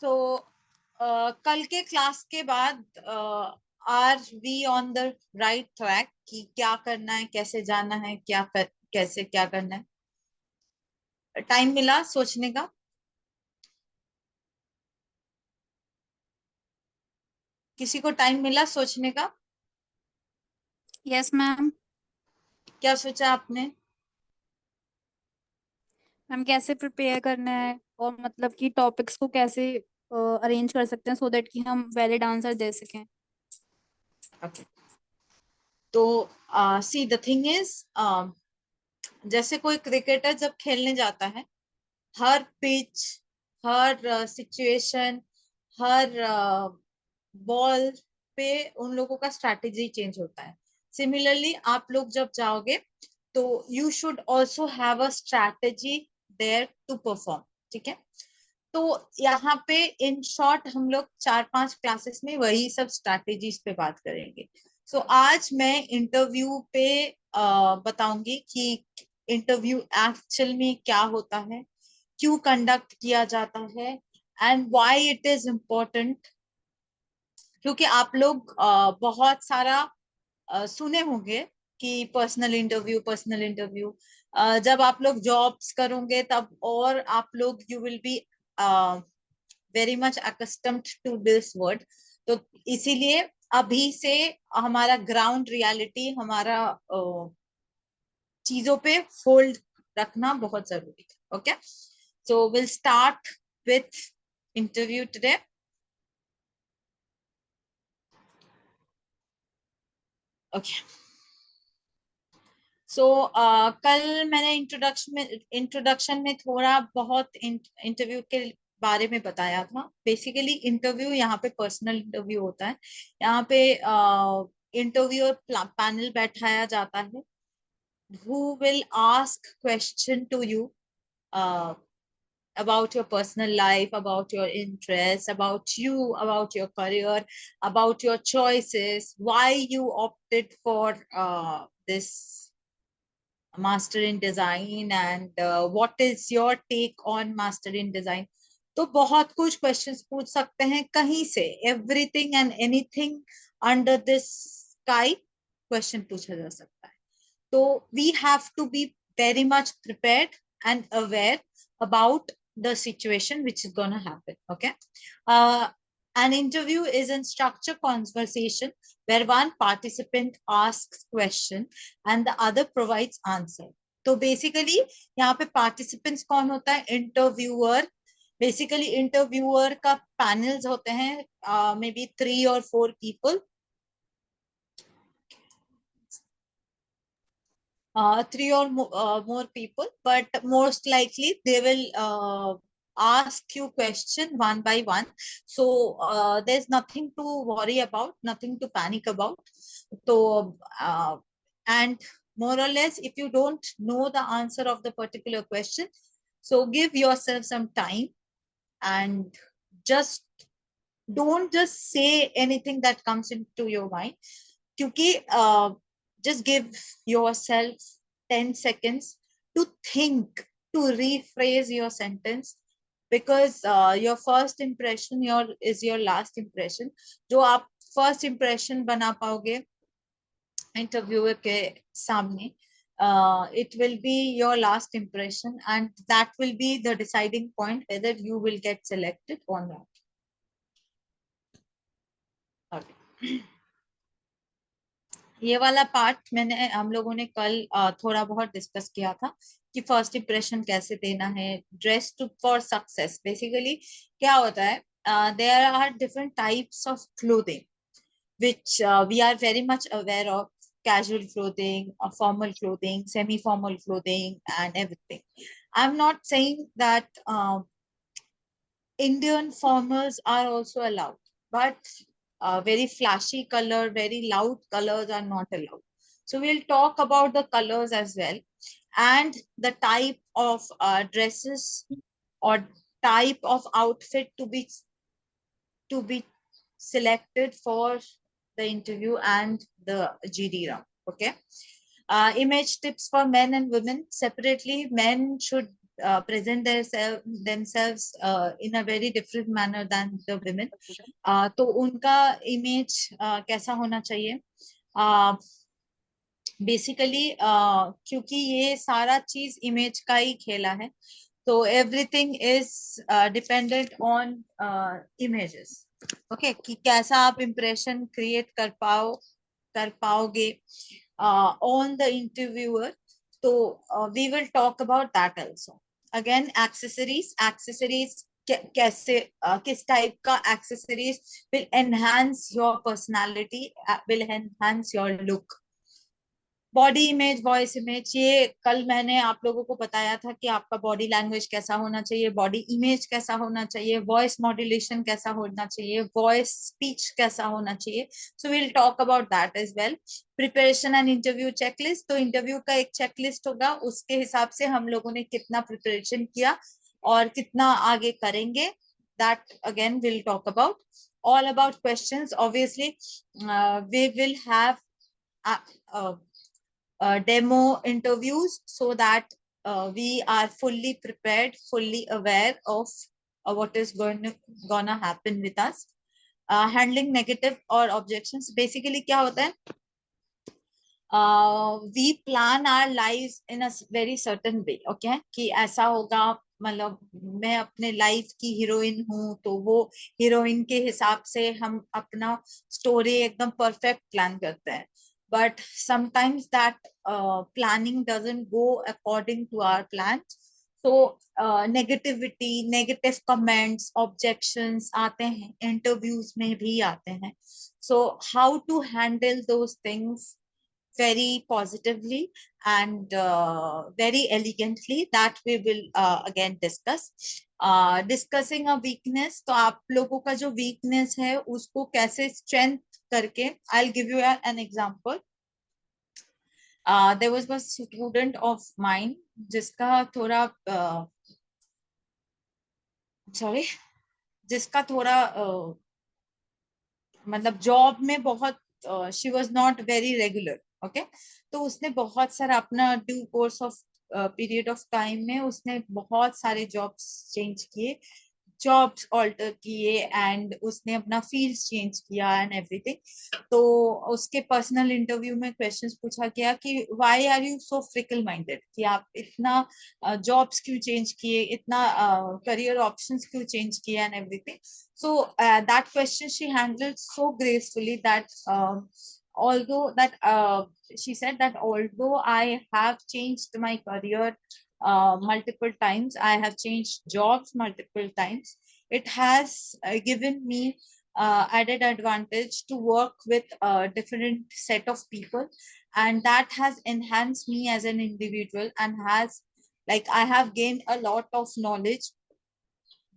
तो कल के क्लास के बाद are we on the right track कि क्या करना है, कैसे जाना है, कैसे क्या करना है? टाइम मिला सोचने का? किसी को टाइम मिला सोचने का? Yes ma'am. क्या सोचा आपने? मैम कैसे प्रिपेयर करना है और मतलब कि टॉपिक्स को कैसे अरेंज कर सकते हैं सो दैट कि हम वैलिड आंसर दे सकें। ओके, तो सी द थिंग इज, जैसे कोई क्रिकेटर जब खेलने जाता है, हर पिच, हर सिचुएशन, हर बॉल पे उन लोगों का स्ट्रैटेजी चेंज होता है। सिमिलरली आप लोग जब जाओगे तो you should also have a strategy there to perform. ठीक है, तो यहाँ पे इन शॉर्ट हम लोग 4-5 क्लासेस में वही सब स्ट्रैटेजीज पे बात करेंगे। सो आज मैं इंटरव्यू पे बताऊंगी कि इंटरव्यू एक्चुअल में क्या होता है, क्यों कंडक्ट किया जाता है, and why it is important. क्योंकि आप लोग बहुत सारा सुने होंगे कि पर्सनल इंटरव्यू, पर्सनल इंटरव्यू। जब आप लोग जॉब्स करोगे तब और आप लोग you will be very much accustomed to this word. तो इसीलिए अभी से हमारा ग्राउंड रियलिटी, हमारा चीजों पे होल्ड रखना बहुत जरूरी है। Okay, so will start with interview today. Okay, so कल मैंने इंट्रोडक्शन में थोड़ा बहुत इंटरव्यू के बारे में बताया था। बेसिकली इंटरव्यू यहाँ पे पर्सनल इंटरव्यू होता है। यहाँ पे इंटरव्यू और पैनल बैठाया जाता है, who will ask question to you about your personal life, about your interests, about you, about your career, about your choices, why you opted for this master in design, and what is your take on master in design। तो बहुत कुछ questions पूछ सकते हैं कहीं से, everything and anything under this sky question पूछा जा सकता है। तो we have to be very much prepared and aware about the situation which is going to happen. Okay, uh, an interview is a structured conversation where one participant asks question and the other provides answer। तो basically यहाँ पे participants कौन होता है? Interviewer. Basically interviewer का panels होते हैं, may be 3 or 4 people, 3 or more people, but most likely they will ask you question one by one. So there's nothing to worry about, nothing to panic about. So and more or less, if you don't know the answer of the particular question, so give yourself some time and just don't just say anything that comes into your mind, क्योंकि just give yourself 10 seconds to think, to rephrase your sentence, because your first impression is your last impression। जो आप first impression बना पाओगे interviewer के सामने, it will be your last impression, and that will be the deciding point whether you will get selected or not। Okay. ये वाला part मैंने हम लोगों ने कल थोड़ा बहुत डिस्कस किया था कि फर्स्ट इंप्रेशन कैसे देना है। Dress to for success, basically क्या होता है? There are different types of clothing which we are very much aware of: casual clothing, formal clothing, semi-formal clothing, and everything. I'm not saying that Indian formals are also allowed, but very flashy color, very loud colors are not allowed. So we'll talk about the colors as well, and the type of dresses or type of outfit to be selected for the interview and the GD round. Okay. Image tips for men and women separately. Men should present themselves in a very different manner than the women. तो उनका image कैसा होना चाहिए? Basically क्योंकि ये सारा चीज image का ही खेला है, तो everything is dependent on images. Okay, कि कैसा आप इम्प्रेशन क्रिएट कर पाओगे ऑन द इंटरव्यूअर. तो we will talk about that also. Again accessories कैसे किस टाइप का accessories will enhance your personality, will enhance your look. Body image, voice image, ये कल मैंने आप लोगों को बताया था कि आपका बॉडी लैंग्वेज कैसा होना चाहिए, बॉडी इमेज कैसा होना चाहिए, वॉइस मॉड्यूलेशन कैसा होना चाहिए, वॉइस स्पीच कैसा होना चाहिए. So will talk about that as well. Preparation and interview checklist, तो इंटरव्यू का एक चेकलिस्ट होगा, उसके हिसाब से हम लोगों ने कितना प्रिपरेशन किया और कितना आगे करेंगे, that again will talk about. All about questions, obviously. We will have demo interviews so that we are fully prepared, fully aware of what is gonna happen with us. Handling negative or objections, basically क्या होता है? We plan our lives in a very certain way. Okay, कि ऐसा होगा, मतलब मैं अपने life की हीरोइन हूँ, तो वो हीरोइन के हिसाब से हम अपना स्टोरी एकदम परफेक्ट प्लान करते हैं. But sometimes that planning doesn't go according to our plans. So negativity, negative comments, objections आते हैं, interviews में भी आते हैं. So how to handle those things very positively and very elegantly, that we will again discuss. Discussing a weakness, तो आप लोगों का जो weakness है उसको कैसे strength करके, I'll give you an example. There was a student of mine जिसका थोड़ा sorry, जिसका थोड़ा मतलब जॉब में बहुत she was not very regular. Okay, तो उसने बहुत सारा अपना due course of period of time में उसने बहुत सारे जॉब्स चेंज किए, जॉब्स ऑल्टर किए, एंड उसने अपना फील्ड चेंज किया एंड एवरीथिंग. तो उसके पर्सनल इंटरव्यू में क्वेश्चंस पूछा गया कि why are you so fickle minded, कि आप इतना जॉब्स क्यों चेंज किए, इतना करियर ऑप्शंस क्यों चेंज किए and everything. So that question she handled so gracefully that although that she said that although I have changed my career multiple times, I have changed jobs multiple times, it has given me added advantage to work with a different set of people, and that has enhanced me as an individual and has, like, I have gained a lot of knowledge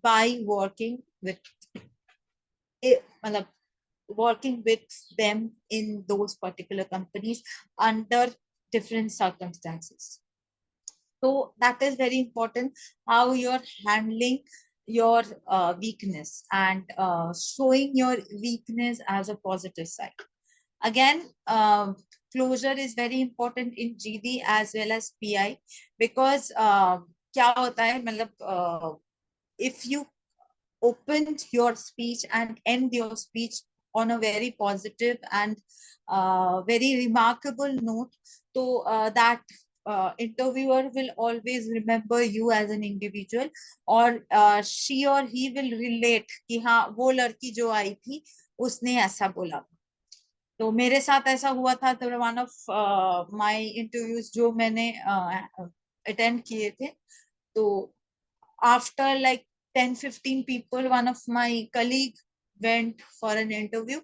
by working with working with them in those particular companies under different circumstances. So that is very important, how you're handling your weakness and showing your weakness as a positive side. Again, closure is very important in GD as well as PI, because क्या होता है, मतलब if you open your speech and end your speech on a very positive and very remarkable note, so that interviewer will always remember you as an individual, or she or he will relate कि हाँ वो लड़की जो आई थी उसने ऐसा बोला. तो मेरे साथ ऐसा हुआ था. तो वन ऑफ माय इंटरव्यूज जो मैंने अटेंड किए थे, तो after like 10-15 people, one of my colleague went for an interview.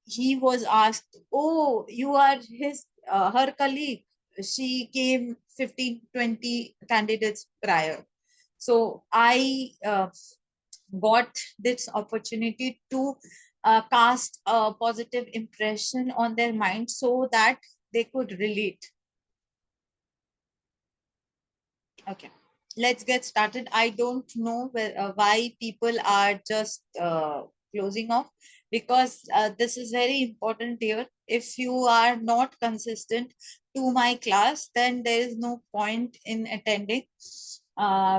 He was asked, oh, you are her colleague, she came 15-20 candidates prior. So I got this opportunity to cast a positive impression on their mind so that they could relate. Okay, let's get started. I don't know why people are just closing off, because this is very important here. If you are not consistent to my class, then there is no point in attending,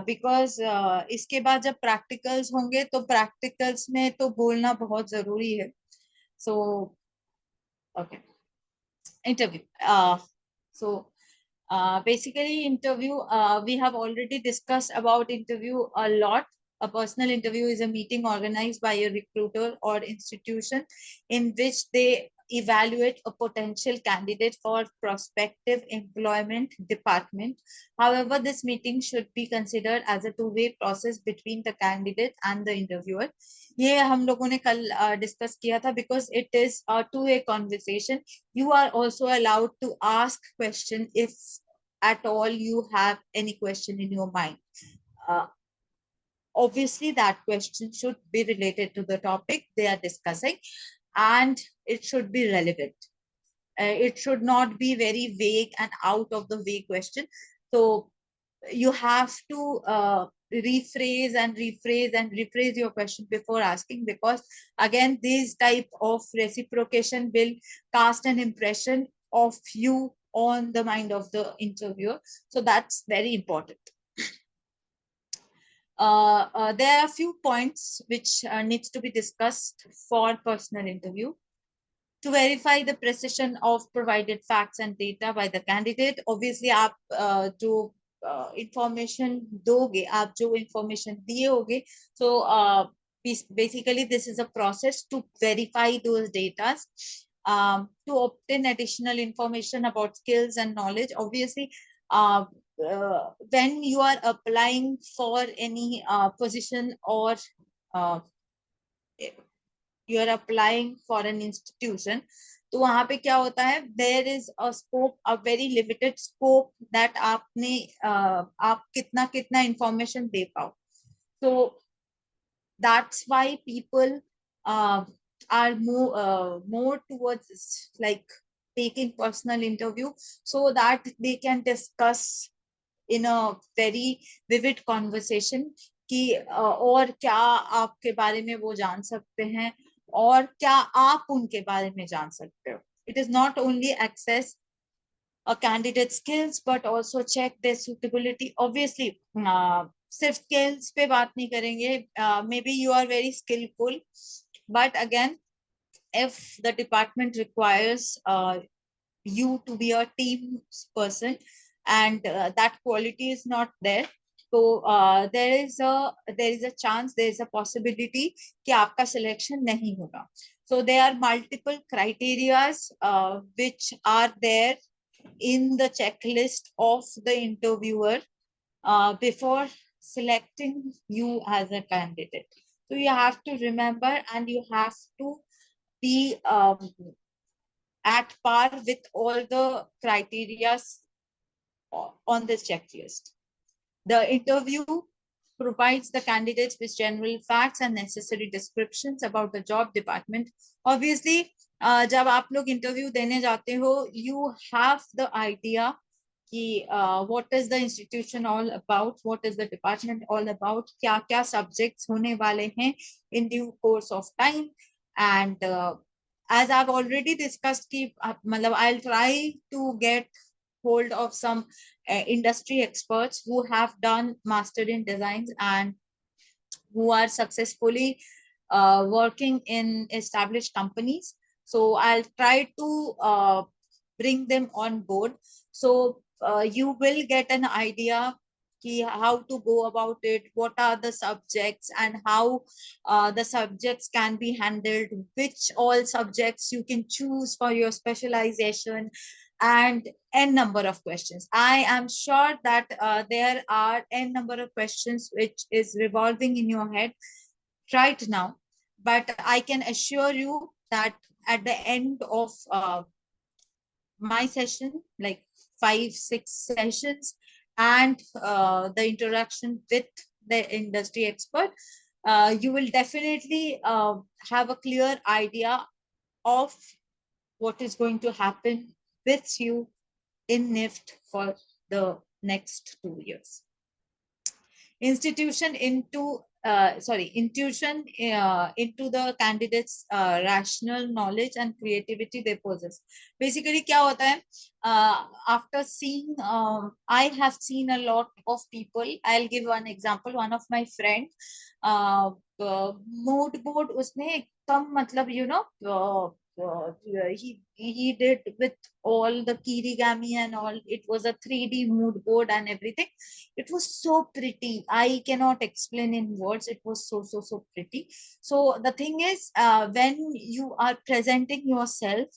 because इसके बाद जब practicals होंगे तो practicals में तो बोलना बहुत जरूरी है. So okay, interview. So basically interview, we have already discussed about interview a lot. A personal interview is a meeting organized by a recruiter or institution in which they evaluate a potential candidate for prospective employment department. However, this meeting should be considered as a two-way process between the candidate and the interviewer. ये हम लोगों ने कल discuss किया था, because it is a two-way conversation. You are also allowed to ask question if at all you have any question in your mind. Obviously that question should be related to the topic they are discussing, and it should be relevant. It should not be very vague and out of the way question. So you have to rephrase and rephrase and rephrase your question before asking, because again this type of reciprocation will cast an impression of you on the mind of the interviewer. So that's very important. There are a few points which needs to be discussed for personal interview. To verify the precision of provided facts and data by the candidate. Obviously आप जो information दोगे, आप जो information दिए होगे, so basically this is a process to verify those data, to obtain additional information about skills and knowledge. Obviously when you are applying for any position, or you are applying for an institution, तो वहां पे क्या होता है, there is a scope, a very limited scope that आपने आप कितना कितना information दे पाओ. So that's why people are more towards like taking personal interview, so that they can discuss in a very vivid conversation कि और क्या आपके बारे में वो जान सकते हैं, और क्या आप उनके बारे में जान सकते हो. It is not only access a candidate skills but also check their suitability. Obviously सिर्फ skills पे बात नहीं करेंगे. Maybe you are very skillful, but again if the department requires you to be a team person, and that quality is not there, so there is a chance, there is a possibility कि आपका selection नहीं होगा. So there are multiple criterias which are there in the checklist of the interviewer before selecting you as a candidate. So you have to remember, and you have to be at par with all the criteria on this checklist. The interview provides the candidates with general facts and necessary descriptions about the job department. Obviously, जब आप लोग interview देने जाते हो, you have the idea कि what is the institution all about, what is the department all about, क्या क्या subjects होने वाले हैं in due course of time. And as I've already discussed कि मतलब I'll try to get hold of some industry experts who have done master in designs and who are successfully working in established companies. So I'll try to bring them on board. So you will get an idea how to go about it, what are the subjects, and how the subjects can be handled, which all subjects you can choose for your specialization, and n number of questions. I am sure that there are n number of questions which is revolving in your head right now, but I can assure you that at the end of my session, like 5-6 sessions, and the interaction with the industry expert, you will definitely have a clear idea of what is going to happen with you in NIFT for the next 2 years. institution into intuition into the candidates rational knowledge and creativity they possess. Basically क्या होता है, after seeing I have seen a lot of people. I'll give one example. One of my friend, mood board उसने एकदम मतलब he did with all the kirigami and all. It was a 3D mood board and everything. It was so pretty. I cannot explain in words. It was so pretty. So the thing is, when you are presenting yourself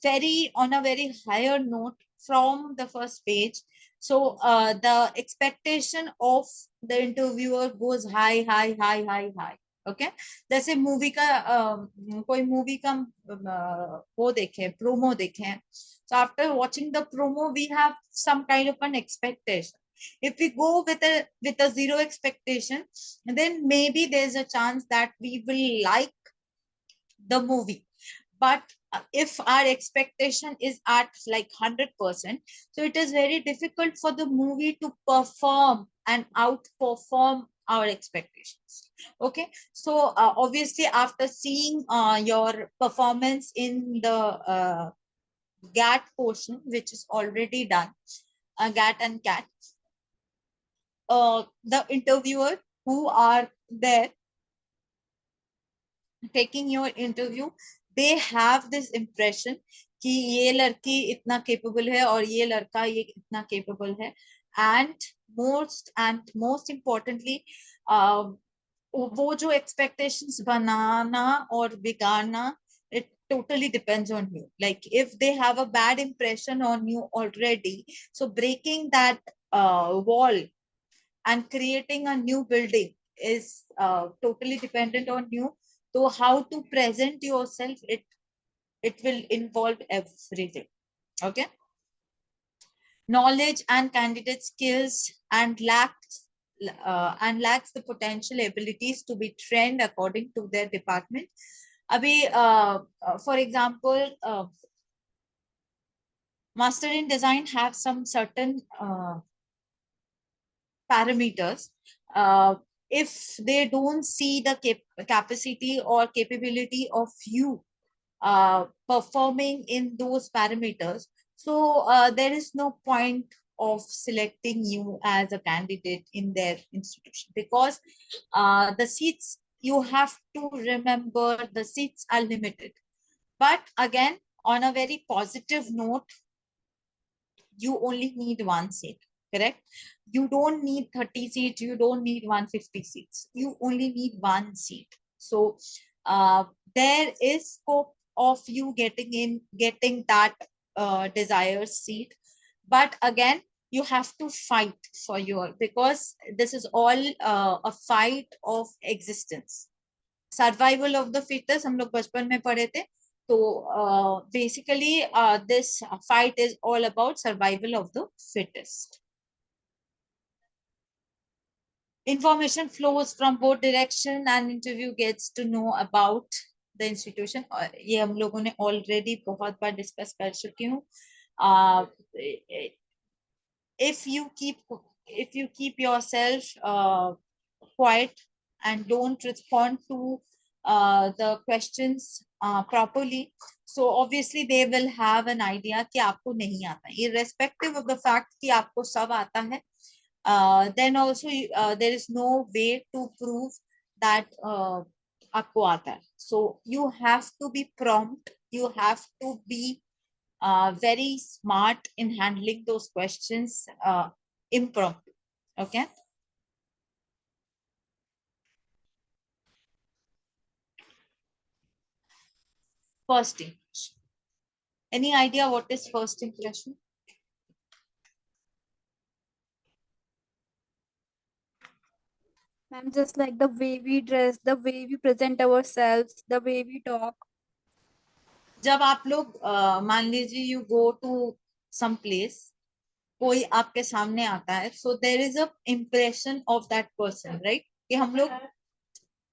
very on a very higher note from the first page, so the expectation of the interviewer goes high. Okay जैसे movie का कोई movie का वो देखें, promo देखें. So after watching the promo, we have some kind of an expectation. If we go with a zero expectation, then maybe there's a chance that we will like the movie. But if our expectation is at like 100%, so it is very difficult for the movie to perform and outperform our expectations. Okay, so obviously after seeing your performance in the GAT portion, which is already done, GAT and CAT, the interviewer who are there taking your interview, they have this impression कि ये लड़की इतना capable है और ये लड़का ये इतना capable है. And most importantly, वो जो expectations बनाना और बिगाड़ना, it totally depends on you. Like if they have a bad impression on you already, so breaking that wall and creating a new building is totally dependent on you. So how to present yourself, it will involve everything. Okay, knowledge and candidate skills and lacks the potential abilities to be trained according to their department. Abhi for example, master in design have some certain parameters. If they don't see the capacity or capability of you performing in those parameters, so there is no point of selecting you as a candidate in their institution, because the seats, you have to remember, the seats are limited. But again, on a very positive note, you only need one seat, correct? You don't need 30 seats, you don't need 150 seats, you only need one seat. So there is scope of you getting that desired seat. But again, you have to fight for your, because this is all a fight of existence. Survival of the fittest हम लोग बचपन में पढ़े थे. तो basically this fight is all about survival of the fittest. Information flows from both direction and interview gets to know about the institution. ये हम लोगों ने already बहुत बार डिस्कस कर चुकी हूँ. if you keep yourself quiet and don't respond to the questions properly, so obviously they will have an idea कि आपको नहीं आता, irrespective of the fact कि आपको सब आता है. Then also there is no way to prove that आपको आता है. So you have to be prompt, you have to be very smart in handling those questions impromptu. Okay. First impression. Any idea what is first impression? Ma'am, just like the way we dress, the way we present ourselves, the way we talk. जब आप लोग मान लीजिए you go to some place, कोई आपके सामने आता है, so there is a impression of that person, right? कि हम लोग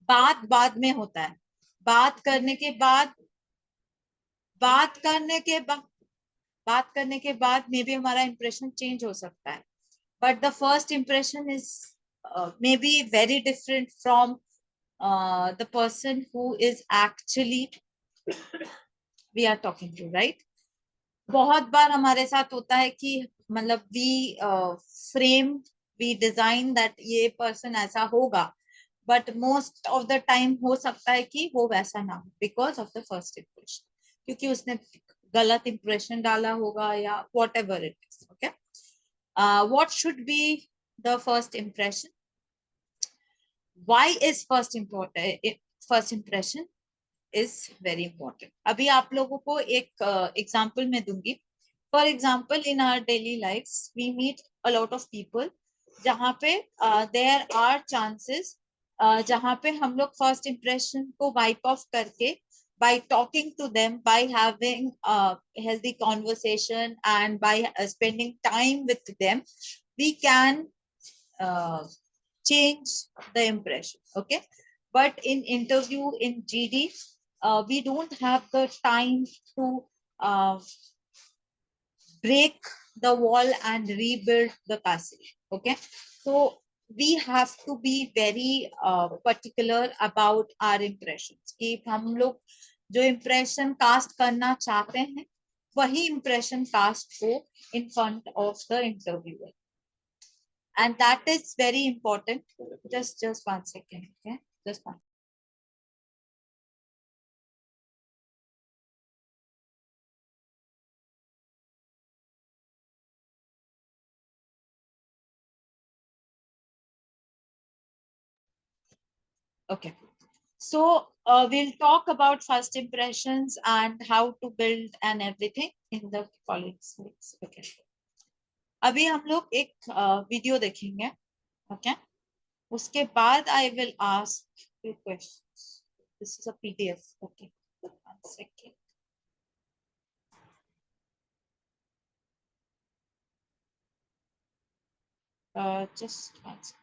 बात बाद में होता है, बात करने के बाद बात करने के बाद बात करने के बाद मे बी हमारा इंप्रेशन चेंज हो सकता है. But the first impression is may be very different from the person who is actually we are talking to, right? बहुत बार हमारे साथ होता है कि मतलब फ्रेम वी डिजाइन दैट ये पर्सन ऐसा होगा, but most of the time हो सकता है कि वो वैसा ना हो because of the first impression, क्योंकि उसने गलत इंप्रेशन डाला होगा या what ever it is. Okay, what should be the first impression? Why is first impression is very important. अभी आप लोगों को एक एग्जाम्पल मैं दूंगी. For example in our daily lifes we meet a lot of people जहाँ पे there are chances जहाँ पे हम लोग फर्स्ट इम्प्रेशन को वाइप ऑफ करके by talking to them, by having a healthy conversation and by spending time with them, we can change the impression. Okay, but in interview in GD, we don't have the time to break the wall and rebuild the castle. Okay, so we have to be very particular about our impressions कि हम लोग जो impression cast करना चाहते हैं वही impression cast हो in front of the interviewer, and that is very important. Just 1 second. Okay, just one. Okay, so we'll talk about first impressions and how to build and everything in the following slides. Okay, अभी हम लोग एक video देखेंगे. Okay, उसके बाद I will ask you questions. This is a PDF. Okay, 1 second. Just 1 second.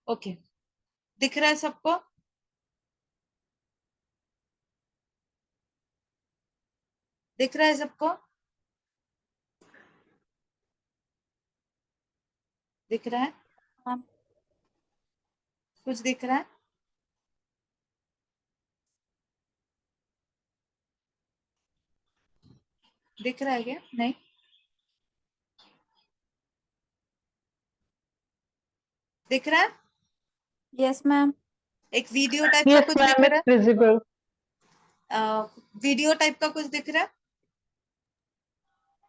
Okay, दिख रहा है सबको? दिख रहा है सबको? दिख रहा है? हाँ कुछ दिख रहा है? दिख रहा है क्या? नहीं दिख रहा है? Yes ma'am. एक वीडियो टाइप का Yes, कुछ ma'am, दिख रहा it's visible. है? वीडियो टाइप का कुछ दिख रहा है?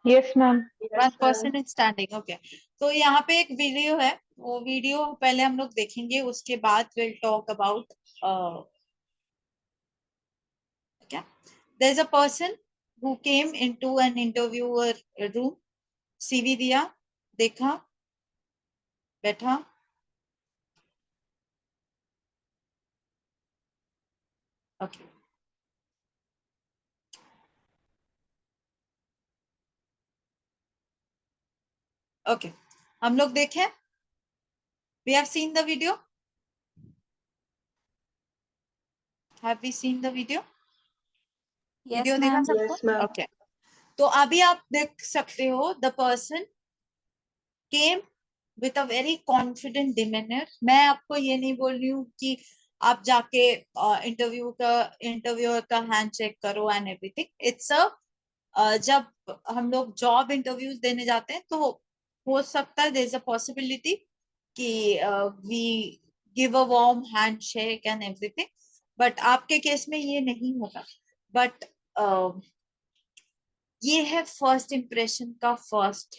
Yes, ma'am. 1 person is standing. Okay, तो यहाँ पे एक वीडियो है, वो वीडियो पहले हम लोग देखेंगे, उसके बाद विल टॉक अबाउट. क्या, there is a person who came into an interviewer room. CV दिया, देखा, बैठा. ओके, ओके, हम लोग देखें. We have seen the video. Have we seen the video? Yes video देखा मैम. सबको? Yes, ma'am. ओके, तो अभी आप देख सकते हो the person came with a very confident demeanor. मैं आपको ये नहीं बोल रही हूँ कि आप जाके इंटरव्यूअर का हैंड चेक करो एंड एवरीथिंग. इट्स अ जब हम लोग जॉब इंटरव्यूज देने जाते हैं तो हो सकता है देयर इज अ पॉसिबिलिटी कि we give a warm hand shake and everything, but आपके केस में ये नहीं होगा. बट ये है फर्स्ट इंप्रेशन का फर्स्ट,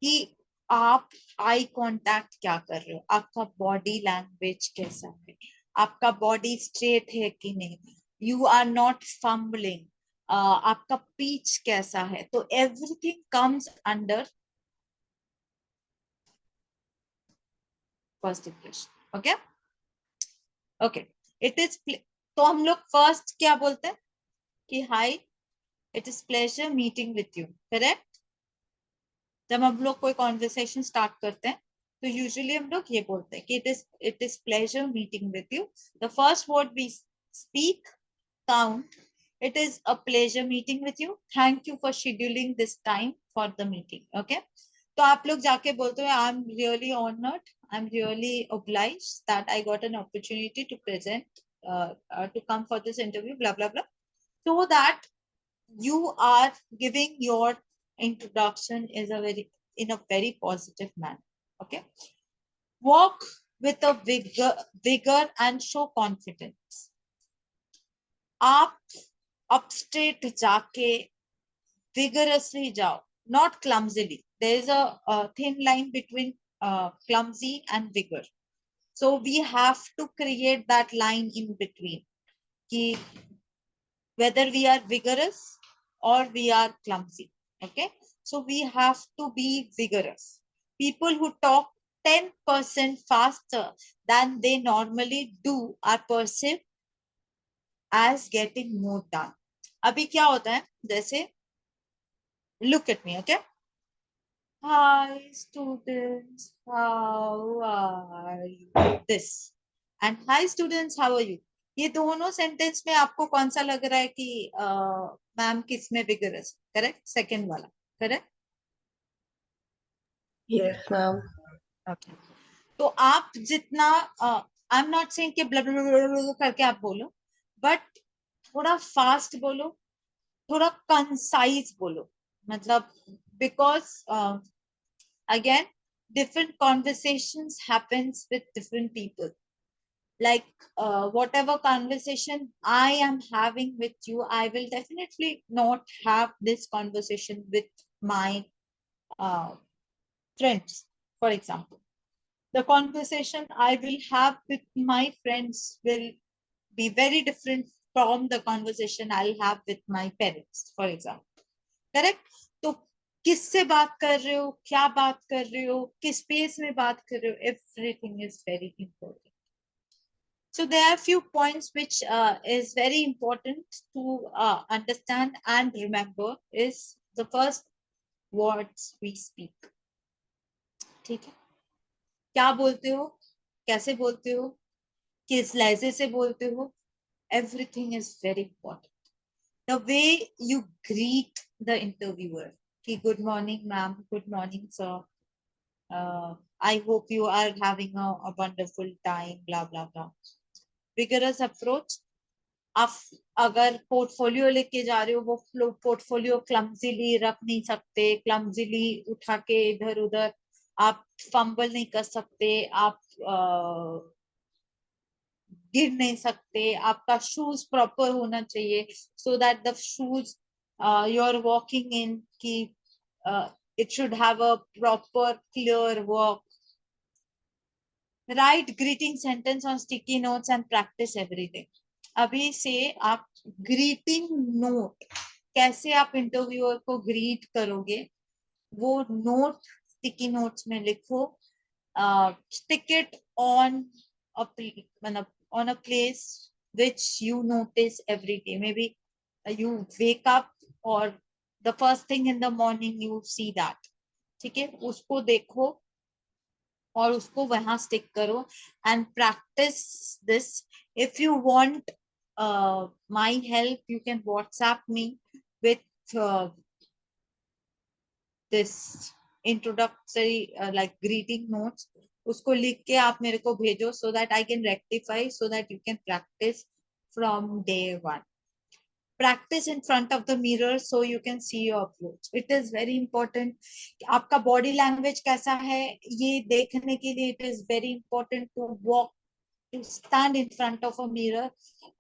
कि आप आई कांटेक्ट क्या कर रहे हो, आपका बॉडी लैंग्वेज कैसा है, आपका बॉडी स्ट्रेट है कि नहीं, यू आर नॉट फम्बलिंग, आपका पीच कैसा है. तो everything comes under first impression. Okay okay. It is, तो हम लोग फर्स्ट क्या बोलते हैं कि hi, it is pleasure meeting with you, correct. जब हम लोग कोई कॉन्वर्सेशन स्टार्ट करते हैं तो यूजुअली हम लोग ये बोलते हैं कि it is pleasure meeting with you. The first word we speak count, it is a pleasure meeting with you, thank you for scheduling this time for the meeting. Okay, तो आप लोग जाके बोलते हो I am really honoured, I am really obliged that I got an opportunity to present, to come for this interview, blah blah blah, so that you are giving your introduction is a very, in a very positive manner. Okay, walk with a vigor and show confidence. आप upstraight जाके vigorously जाओ, not clumsily. There is a thin line between clumsy and vigor. So we have to create that line in between, कि whether we are vigorous or we are clumsy. Okay, so we have to be vigorous. People who talk 10% faster than they normally do are perceived as getting more done. अभी क्या होता है, जैसे look at me. Okay, hi students, how are you, this, and hi students, how are you. ये दोनों sentence में आपको कौन सा लग रहा है कि मैम किस में विगरस, करेक्ट, सेकंड वाला, करेक्ट. Yes, ma'am. ओके, तो आप जितना, आई एम नॉट सेइंग कि ब्ला ब्ला ब्ला करके आप बोलो, बट थोड़ा फास्ट बोलो, थोड़ा कंसाइज बोलो. मतलब because again, different conversations happens with different people. Like whatever conversation I am having with you, I will definitely not have this conversation with my uh, friends. For example, the conversation I will have with my friends will be very different from the conversation I'll have with my parents, for example. Correct. तो किससे बात कर रहे हो, क्या बात कर रहे हो, किस पेस में बात कर रहे हो, everything is very important. So there are few points which is very important to understand and remember. Is the first, words we speak. ठीक है, क्या बोलते हो, कैसे बोलते हो, किस लहजे से बोलते हो, everything is very important. The way you greet the interviewer, कि good morning ma'am, good morning sir, I hope you are having a wonderful time, blah blah blah. Vigorous approach. आप अगर पोर्टफोलियो लेके जा रहे हो, वो पोर्टफोलियो क्लमजीली रख नहीं सकते, क्लमजीली उठा के इधर उधर आप फंबल नहीं कर सकते, आप गिर नहीं सकते, आपका शूज प्रॉपर होना चाहिए, so that the shoes you are walking in की it should have a proper clear walk. Write greeting sentence on sticky notes and practice everything. अभी से आप ग्रीटिंग नोट, कैसे आप इंटरव्यूअर को ग्रीट करोगे, वो नोट स्टिकी नोट्स में लिखो. स्टिक इट ऑन मतलब on a place which you notice every day. Maybe you wake up or the first thing in the morning you see that. ठीक है, उसको देखो और उसको वहां स्टिक करो and practice this. If you want my help, you can WhatsApp me with this introductory like greeting notes. उसको लिख के आप मेरे को भेजो so that I can rectify, so that you can practice from day one. Practice in front of the mirror so you can see your approach. It is very important. आपका body language कैसा है ये देखने के लिए it is very important to walk to stand in front of a mirror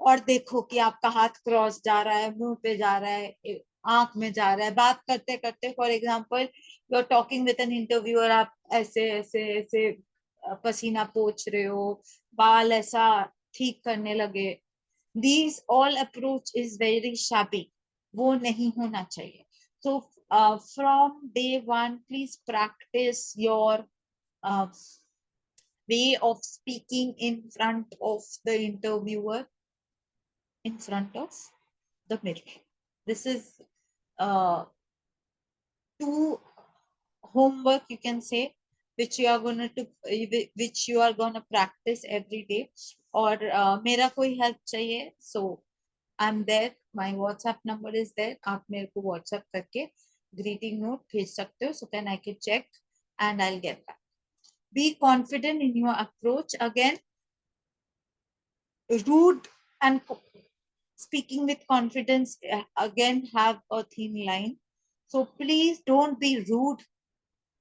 और देखो कि आपका हाथ क्रॉस जा रहा है, मुंह पे जा रहा है, आंख में जा रहा है, बात करते करते for example you are talking with an interviewer, आप ऐसे ऐसे ऐसे पसीना पोंछ रहे हो, बाल ऐसा ठीक करने लगे, these all approach is very shabby, वो नहीं होना चाहिए. So from day one please practice your uh, way of speaking in front of the interviewer, in front of the mirror. This is two homework you can say which you are going to which you are going to practice every day. और मेरा कोई help चाहिए so I'm there, my WhatsApp number is there, आप मेरे को WhatsApp करके greeting note भेज सकते हो, so then I can check and I'll get back. Be confident in your approach. Again, rude and speaking with confidence again have a thin line. So please don't be rude,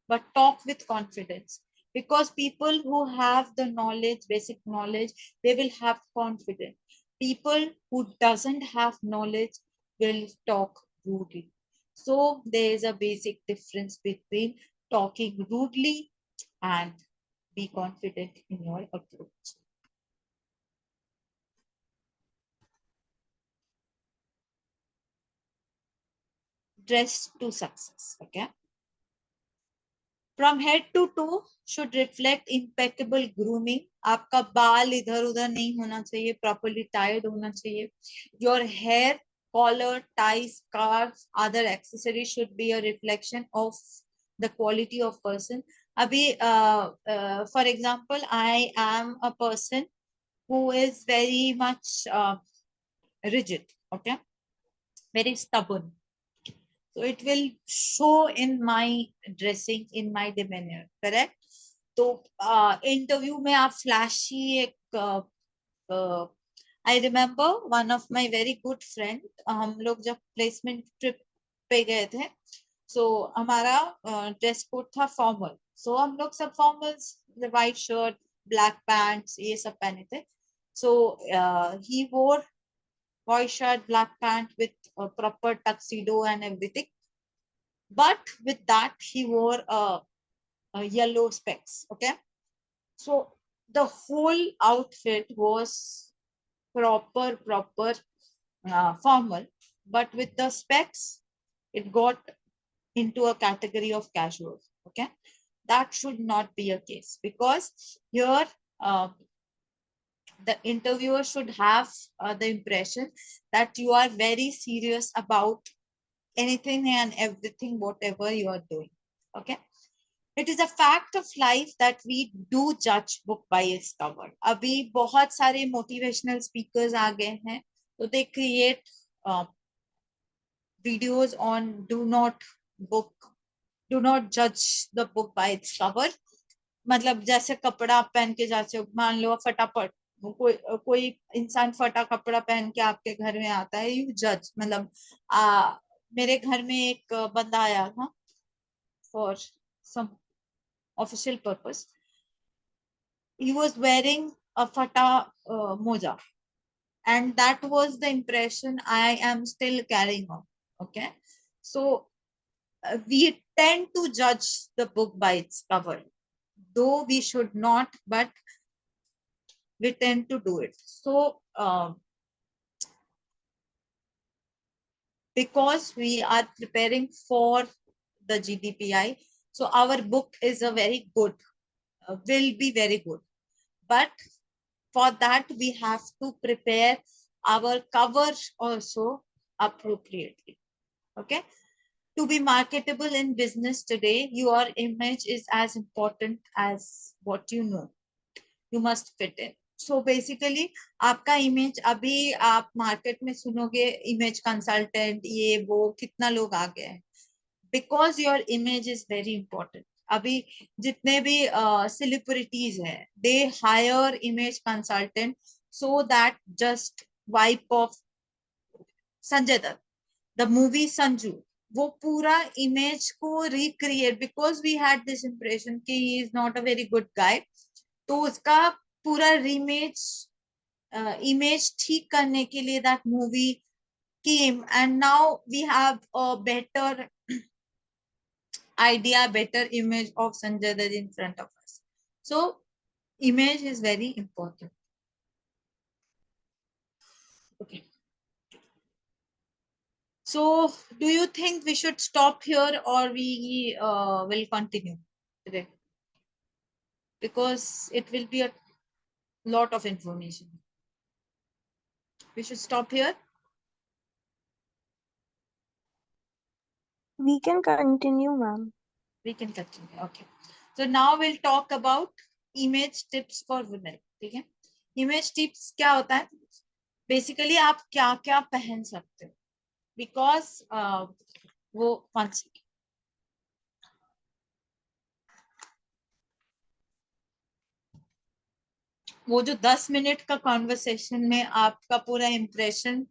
but talk with confidence. Because people who have the knowledge, basic knowledge, they will have confidence. People who doesn't have knowledge will talk rudely. So there is a basic difference between talking rudely and be confident in your approach. Dress to success. Okay. From head to toe should reflect impeccable grooming. आपका बाल इधर उधर नहीं होना चाहिए, properly tied होना चाहिए. Your hair, collar, tie, scarves, other accessories should be a reflection of the quality of person. अभी for example, I am a person who is very much rigid, okay, very stubborn. So it will show in my dressing, in my demeanor, correct? तो interview में आप flashy एक I remember one of my very good friend, हम लोग जब placement trip पे गए थे, सो हमारा ड्रेस कोड था फॉर्मल. सो हम लोग सब formals, white shirt, black pants, ये सब पहने थे. सो ही वोर white shirt, black pant with a proper tuxedo and everything. But with that, he wore a yellow specs. Okay, so the whole outfit was proper formal, but with the specs, it got into a category of casual. Okay, that should not be a case, because here the interviewer should have the impression that you are very serious about anything and everything, whatever you are doing. Okay. It is a fact of life that we do judge book by its cover. अभी बहुत सारे motivational speakers आ गए हैं, तो they create videos on do not judge the book by its cover. मतलब जैसे कपड़ा आप पहन के जाते हो, मान लो फटाफट कोई इंसान फटा कपड़ा पहन के आपके घर में आता है, यू जज. मतलब मेरे घर में एक बंदा आया था for some official purpose. He was wearing a fata moja, and that was the impression I am still carrying on. Okay, so we tend to judge the book by its cover, though we should not, but we tend to do it. So because we are preparing for the GDPI, so our book is a very good, will be very good. But for that, we have to prepare our cover also appropriately. Okay. To be marketable in business today, your image is as important as what you know. You must fit in. So basically, आपका image, अभी आप market में सुनोगे image consultant, ये वो कितना लोग आ गए हैं, because your image is very important. अभी जितने भी सेलिब्रिटीज हैं, they hire image consultant so that just wipe off Sanjay Dutt, the movie Sanju, वो पूरा इमेज को recreate, because we had this impression कि he is not a very good guy, तो उसका पूरा रीमेज इमेज ठीक करने के लिए that movie came, and now we have a better idea, better image of Sanjay Dutt in front of us. So image is very important. Okay. So do you think we should stop here, or we will continue today? Because it will be a lot of information. We should stop here. We can continue, ma'am. We can continue. Okay. So now we'll talk about image tips for women. ठीक है? Image tips क्या होता है? Basically आप क्या क्या पहन सकते हो? Because वो one second. वो जो 10 मिनट का कॉन्वर्सेशन में आपका पूरा इम्प्रेशन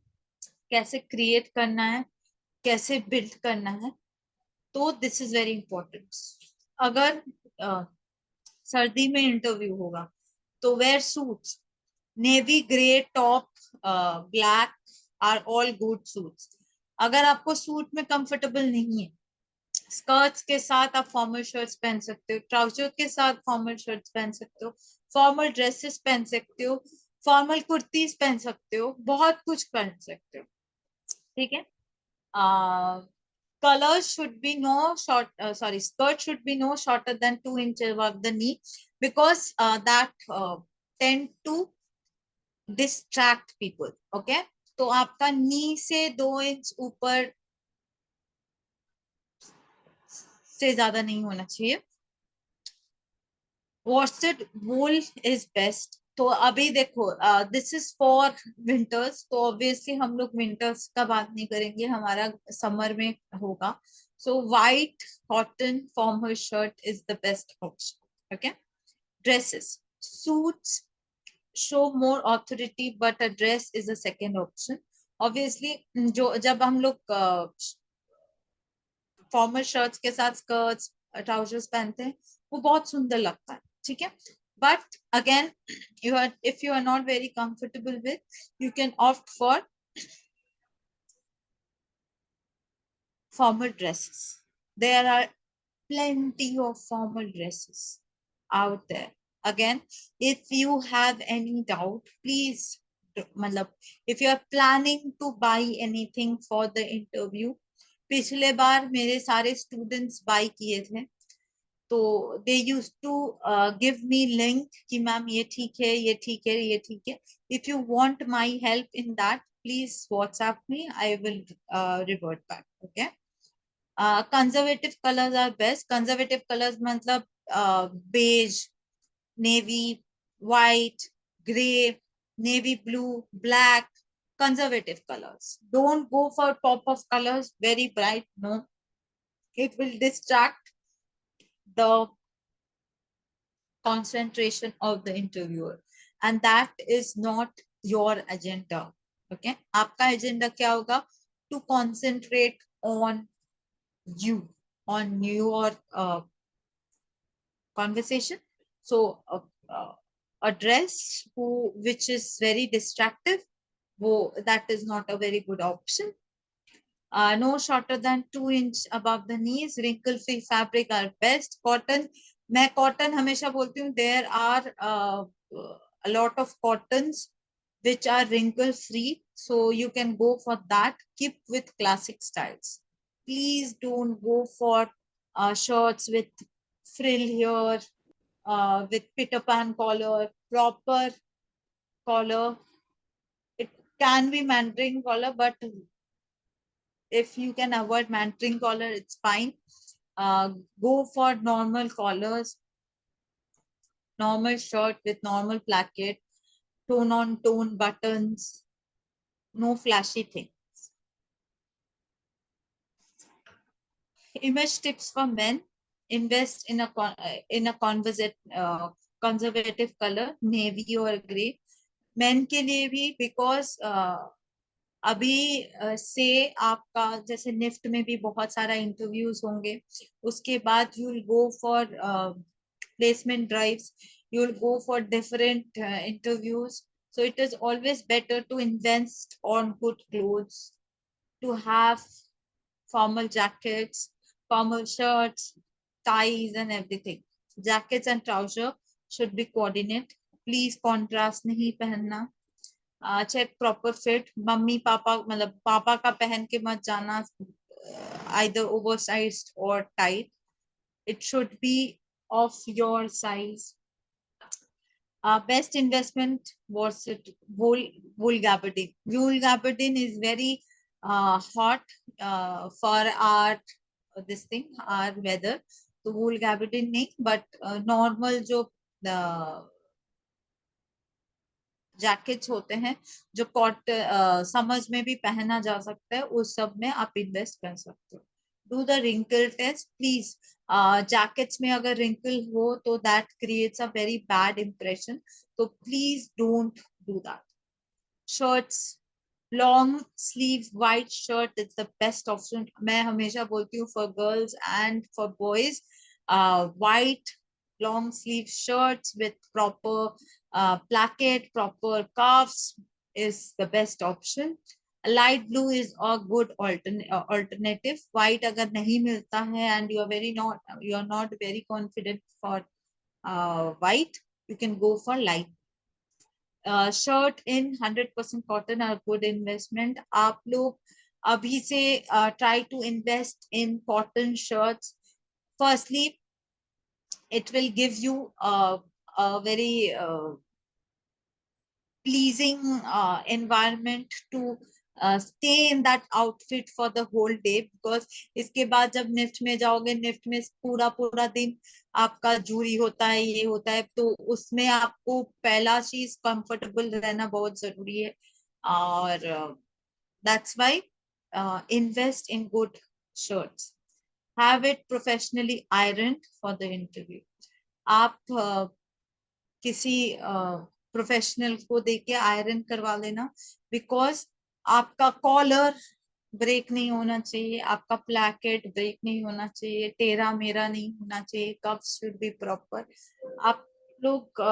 कैसे क्रिएट करना है, कैसे बिल्ड करना है, तो दिस इज वेरी इंपॉर्टेंट. अगर सर्दी में इंटरव्यू होगा तो wear suits, navy grey top, black are all good suits. अगर आपको सूट में कंफर्टेबल नहीं है, स्कर्ट्स के साथ आप फॉर्मल शर्ट्स पहन सकते हो, ट्राउजर के साथ फॉर्मल शर्ट्स पहन सकते हो, फॉर्मल ड्रेसेस पहन सकते हो, फॉर्मल कुर्तीज पहन सकते हो, बहुत कुछ पहन सकते हो. ठीक है. Colors should be no short, skirt should be no shorter than 2 inches above the knee, because that tend to distract people. Okay. तो आपका नी से 2 इंच ऊपर से ज्यादा नहीं होना चाहिए. वॉर्स्टेड वूल इज बेस्ट. तो अभी देखो, दिस इज फॉर विंटर्स, तो ऑब्वियसली हम लोग विंटर्स का बात नहीं करेंगे, हमारा समर में होगा. So white cotton formal shirt is the best option. Okay. Dresses, suits show more authority, but a dress is a second option. Obviously जो जब हम लोग फॉर्मल शर्ट्स के साथ स्कर्ट्स ट्राउजर्स पहनते हैं वो बहुत सुंदर लगता है. ठीक है. But again if you are not very comfortable with, you can opt for formal dresses. There are plenty of formal dresses out there. Again, if you have any doubt, please, मतलब if you are planning to buy anything for the interview, पिछले बार मेरे सारे students bye किए थे, तो they use to give me link कि ma'am ये ठीक है, ये ठीक है, ये ठीक है. If you want my help in that, please WhatsApp me, I will revert back. Okay. Conservative colours are best. Conservative colours मतलब beige, navy, white, gray, navy blue, black, conservative colors. Don't go for pop of colors, very bright. No, it will distract the concentration of the interviewer, and that is not your agenda. Okay. आपका agenda क्या होगा? To concentrate on you, on your conversation. So a dress which is very distractive, that is not a very good option. No shorter than 2 inch above the knees. Wrinkle free fabric are best. Cotton, मैं cotton हमेशा बोलती हूँ, there are a lot of cottons which are wrinkle free, so you can go for that. Keep with classic styles. Please don't go for shirts with frill here, with Peter Pan collar, proper collar. It can be Mandarin collar, but if you can avoid Mandarin collar, it's fine. Go for normal collars, normal shirt with normal placket, tone on tone buttons, no flashy thing. Image tips for men: invest in a conservative color, navy or gray. Men के लिए भी, because अभी से आपका जैसे NIFT में भी बहुत सारा इंटरव्यूज होंगे, उसके बाद you will go for placement drives, you'll go for different interviews. So it is always better to invest on good clothes, to have formal jackets, formal shirts, ties, and everything. Jackets and trousers should be coordinate. Please contrast नहीं पहनना. Check proper fit. Mummy papa मतलब पापा का पहन के मत जाना, either oversized or tight. It should be of your size. Best investment was it wool gabardine. Wool gabardine is very hot for our this thing, our weather. तो wool gabardine नहीं, but normal जो jackets होते हैं जो summers में भी पहना जा सकता है, उस सब में आप इन्वेस्ट कर सकते हो. Do the wrinkle test please. Jackets में अगर रिंकल हो तो that creates a very bad impression, तो please don't do that. Shirts, long sleeve white shirt is the best option. मैं हमेशा बोलती हूँ for girls and for boys, white long sleeve shirts with proper placket, proper cuffs is the best option. Light blue is a good alternative. White agar nahi milta hai and you are not very confident for white, you can go for light. Shirt in 100% cotton are good investment. आप लोग अभी से try to invest in cotton shirts. Firstly, it will give you a very pleasing environment to stay in that outfit for the whole day, because इसके बाद जब NIFT में जाओगे, NIFT में पूरा पूरा दिन आपका जूरी होता है, ये होता है, तो उसमें आपको पहला चीज कंफर्टेबल रहना बहुत जरूरी है. और that's why invest in good shirts. Have it professionally ironed for the interview. आप किसी प्रोफेशनल को देके आयरन करवा लेना, बिकॉज आपका कॉलर ब्रेक नहीं होना चाहिए, आपका प्लैकेट ब्रेक नहीं होना चाहिए, टेरा मेरा नहीं होना चाहिए, कप्स शुड बी प्रॉपर. आप लोग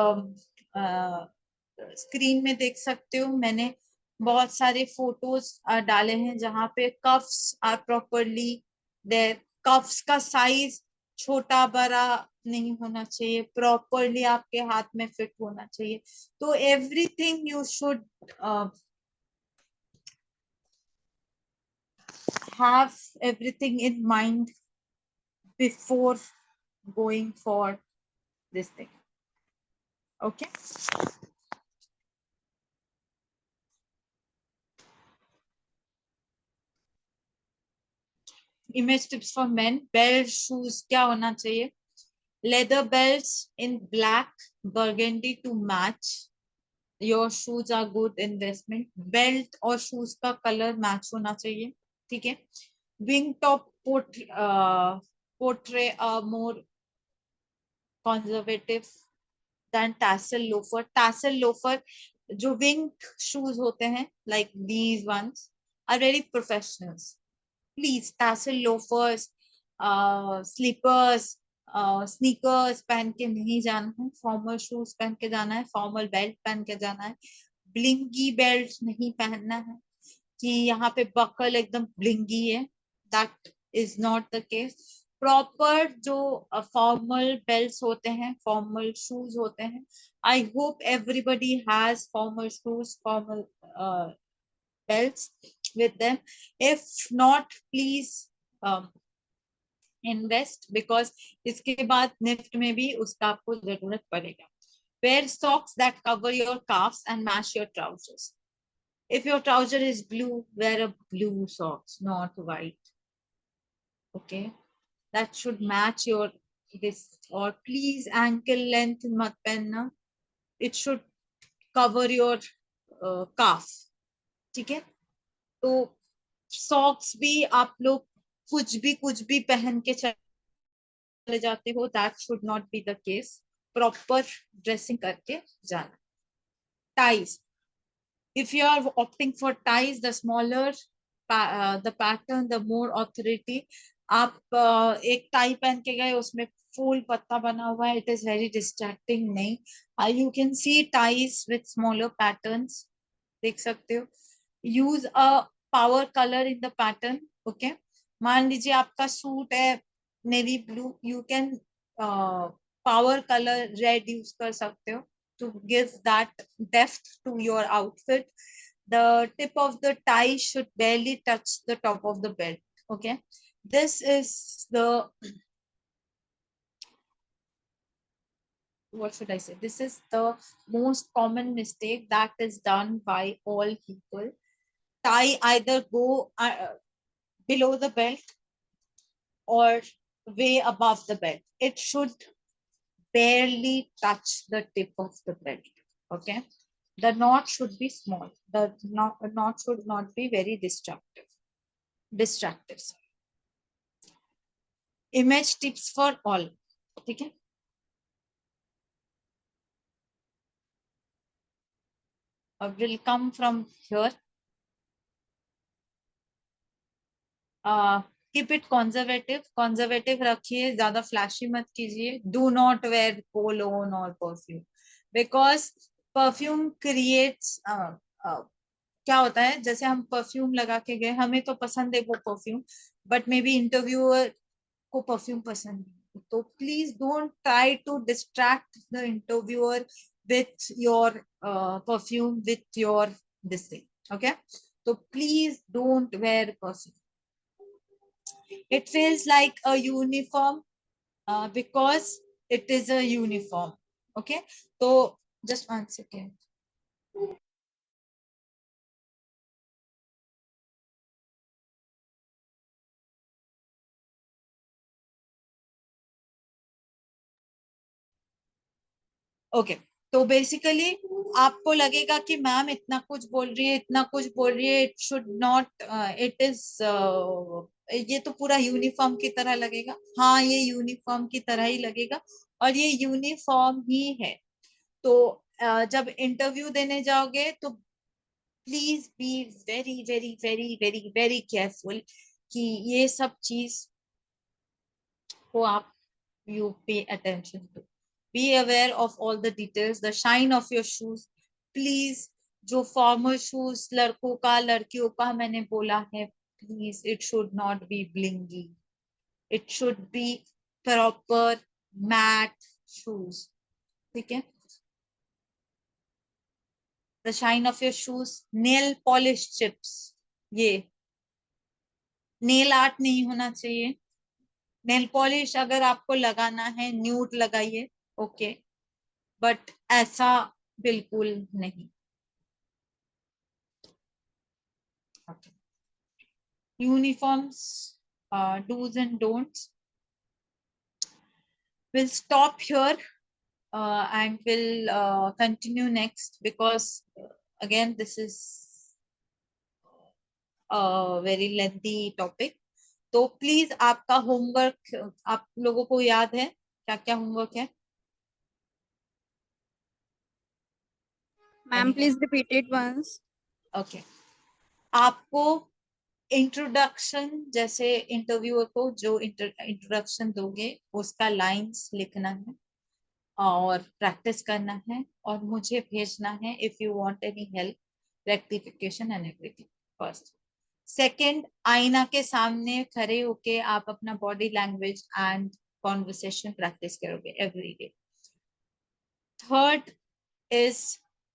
स्क्रीन में देख सकते हो, मैंने बहुत सारे फोटोज डाले हैं जहाँ पे cuffs are properly there. Cuffs का साइज छोटा बड़ा नहीं होना चाहिए, प्रॉपरली आपके हाथ में फिट होना चाहिए. तो everything you should have everything in mind before going for this thing. Okay. Image tips for men. Belt, shoes क्या होना चाहिए? Leather belts in black, burgundy to match. Your shoes are good investment. Belt और shoes का color match होना चाहिए, ठीक है. Wing top portray a more conservative than tassel loafer. Tassel loafer जो wing shoes होते हैं, like these ones, are very professionals. Please, tassel loafers, slippers, sneakers पहन के नहीं जाना है. फॉर्मल शूज पहन के जाना है, फॉर्मल बेल्ट पहन के जाना है. ब्लिंगी बेल्ट नहीं पहनना है कि यहाँ पे बकल एकदम ब्लिंगी है. That is not the case. Proper जो फॉर्मल बेल्ट होते हैं, फॉर्मल शूज होते हैं. I hope everybody has formal shoes, formal belts with them. If not, please invest, because इसके बाद निफ्ट में भी उसका आपको जरूरत पड़ेगा. Wear socks that cover your calves and match your trousers. If your trouser is blue, wear a blue socks, not white. Okay, that should match your this. Or please ankle length mat पहनना. It should cover your calf. ठीक है. तो socks भी आप लोग कुछ भी पहन के चले जाते हो, that should not be the case. Proper dressing करके जाना. Ties, if you are opting for ties, the smaller the pattern, the more authority. आप एक टाई पहन के गए, उसमें फूल पत्ता बना हुआ है, इट इज वेरी डिस्ट्रैक्टिंग. नहीं, you can see ties with smaller patterns, देख सकते हो. Use a power colour in the pattern. Okay, मान लीजिए आपका सूट है navy blue, you can power colour red use कर सकते हो to give that depth to your outfit. The tip of the tie should barely touch the top of the belt. Okay, this is the, what should I say, this is the most common mistake that is done by all people. Tie either go below the belt or way above the belt. It should barely touch the tip of the belt. Okay, the knot should be small. The knot should not be very distractive. Image tips for all. ठीक है, will come from here. Keep it conservative रखिए, ज्यादा flashy मत कीजिए. Do not wear cologne or perfume because perfume creates क्या होता है, जैसे हम परफ्यूम लगा के गए, हमें तो पसंद है वो perfume, but maybe interviewer को परफ्यूम पसंद नहीं. तो please don't try to distract the interviewer with your perfume, with your this thing. Okay, तो please don't wear perfume. It feels like a uniform because it is a uniform. Okay, so just 1 second. Okay, तो basically आपको लगेगा कि ma'am इतना कुछ बोल रही है, इतना कुछ बोल रही है, it should not, it is, ये तो पूरा यूनिफॉर्म की तरह लगेगा. हाँ, ये यूनिफॉर्म की तरह ही लगेगा और ये यूनिफॉर्म ही है. तो जब इंटरव्यू देने जाओगे तो please be very very very very very careful कि ये सब चीज को आप you pay attention to. Be aware of all the details, the shine of your shoes. Please, जो formal shoes लड़कों का लड़कियों का मैंने बोला है, please it should not be blingy. It should be proper matte shoes. ठीक है? The shine of your shoes, nail polish chips. ये nail art नहीं होना चाहिए. नेल पॉलिश अगर आपको लगाना है न्यूड लगाइए, ओके, बट ऐसा बिल्कुल नहीं. Okay. Uniforms, do's and don'ts. We'll stop here and we'll continue next because again this is a very lengthy topic. तो प्लीज आपका होमवर्क, आप लोगों को याद है क्या क्या होमवर्क है? Ma'am please repeat it once. Okay, आपको इंट्रोडक्शन, जैसे इंटरव्यूअर को जो इंट्रोडक्शन दोगे उसका लाइंस लिखना है और प्रैक्टिस करना है और मुझे भेजना है if you want any help, rectification and everything. First. Second, आईना के सामने खड़े होके आप अपना body language and conversation practice करोगे एवरी डे. थर्ड इज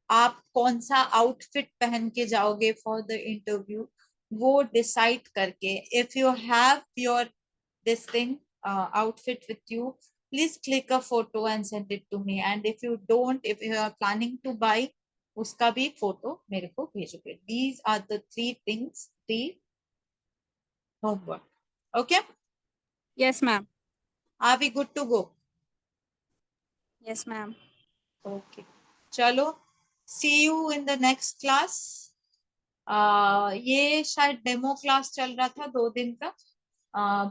आप कौन सा आउटफिट पहन के जाओगे फॉर द इंटरव्यू, वो डिसाइड करके, if you have your this thing outfit with you, please click a photo and send it to me. And if you don't, if you are planning to buy, उसका भी photo मेरे को भेजोगे. These are the 3 things, 3 homework. Okay, yes ma'am. are we good to go? Yes ma'am. Okay, चलो, see you in the next class. ये शायद demo class चल रहा था 2 दिन का.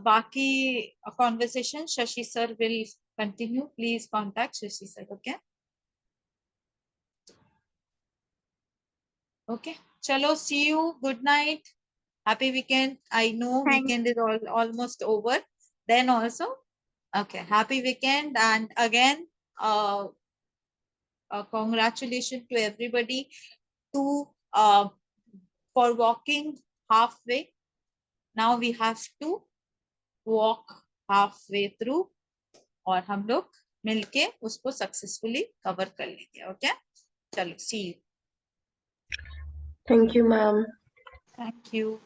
बाकी conversation Shashi sir will continue. Please contact Shashi sir. Okay, okay, चलो, see you, good night Happy weekend. I know Thank weekend is almost over. Then also, okay, happy weekend. And again, congratulations to everybody to for walking halfway. Now we have to walk halfway through और हम लोग मिलके उसको successfully cover कर लेंगे. Okay, चलो, see you. Thank you, ma'am. Thank you.